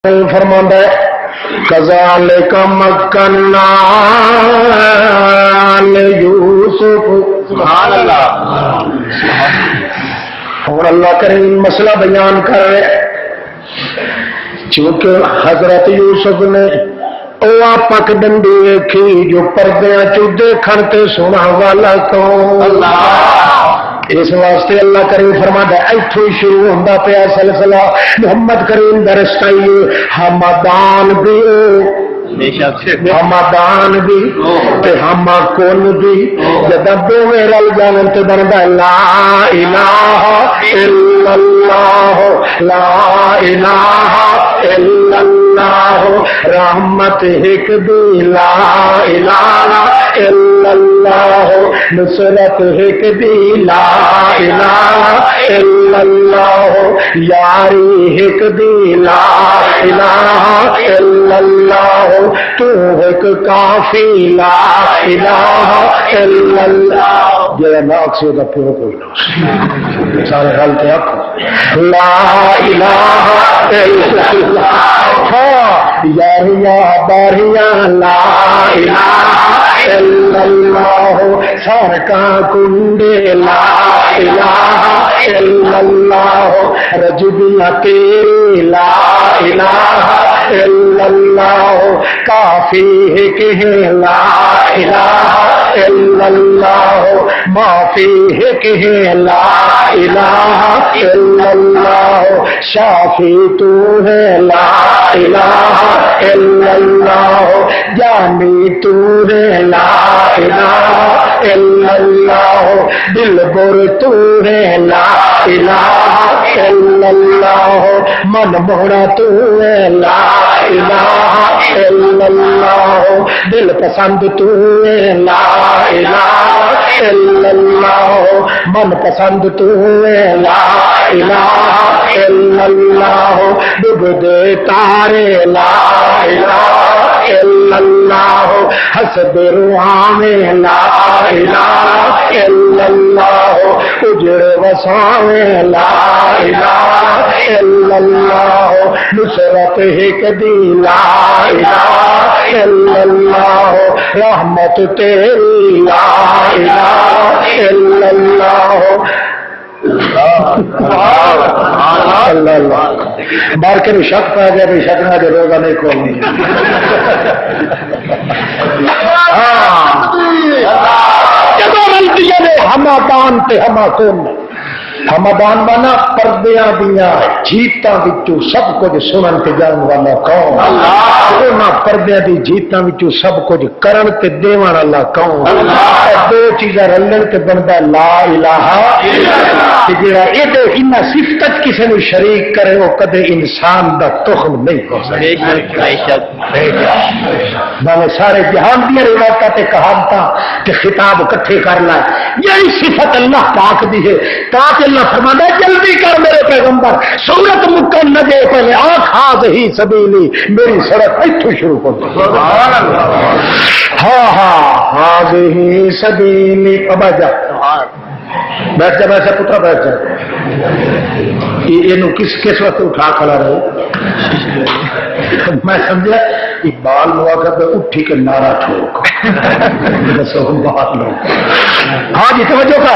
فرماتا ہے کذالک مکننا لیوسف سبحان اللہ. اور اللہ کریم مسئلہ بیان کر رہے چونکہ حضرت یوسف نے او پک ڈنڈی ویکھی جو پردیاں چ دیکھن تے سونا والا کون اللہ. اس واسطے اللہ کریم فرماتا ہے ایتھوں شروع ہوندا پیا سلسلہ محمد کریم درستائی حمدان بھی حمدان بھی تے ہما کون بھی جدا دوویں رل جان تے بندا لا الہ الا اللہ لا الہ الا اللہ رحمت ایک دی لا الہ الا اللہ نصرت ایک دی لا الہ الا اللہ یاری ایک دی لا الہ الا اللہ تو ایک کافی لا الہ الا اللہ. جڑا نہ اکسے دا پیو کوئی نہ سارے حال تے آکھو لا الہ الا اللہ یاریاں باریاں لا الہ الا اللہ سارکاں کنڈے لا الہ الا اللہ رجبیاں تیری لا الہ الا اللہ کافی ہے کہ لا الہ الا اللہ معافی ہے کہ لا الہ الا اللہ شافی تو ہے لا الہ الا اللہ جانی تو ہے لا الہ الا اللہ دلبر تو ہے لا الہ الا اللہ من موڑا تو ہے لا الہ الا اللہ دل پسند تو ہے لا الہ الا اللہ من پسند تو ہے لا الہ الا اللہ ڈوبدے تارے لا الہ الا اللہ ہسدے رواوے لا الہ الا اللہ اجڑ وساوے لا الہ الا اللہ نصرت ایک دی لا الہ الا اللہ رحمت تیری لا الہ الا اللہ. مار کے بھی شک پا گیا بھی شک نہ دے روزہ نہیں کھولنی. جدو ملتی ہے ہمادان تے ہما کون ہمادان بانا پردیاں دیاں جیتاں وچوں سب کچھ سنن تے جان والا کون اللہ. پردیاں دی جیتاں وچوں سب کچھ کرن تے دیون والا کون اللہ. دو چیزاں رلن تے بندا لا الہ الا اللہ. جڑا ایڈے انہاں صفتت کسے نو شریک کرے وہ کدے انسان دا تخم نہیں ہو سکتا. میں سارے جہان دی روایتاں تے کہاوتاں تے خطاب اکٹھے کر لائے یہی صفت اللہ پاک دی ہے. پاک اللہ فرماتا ہے جلدی کر میرے پیغمبر سورت مکن نہ دے پہلے آنکھ ہاتھ ہی سبیلی میری سڑک ایتھوں شروع کر. ہاں ہاں ہاتھ ہی سبیلی ابا جا بیٹھ جا ویسے پترا بیٹھ جا یہ کس وقت اٹھا کھڑا رہے میں سمجھا اقبال ہوا کر اٹھی کے نعرہ ٹھوک بال لوگ. ہاں جی توجہ کا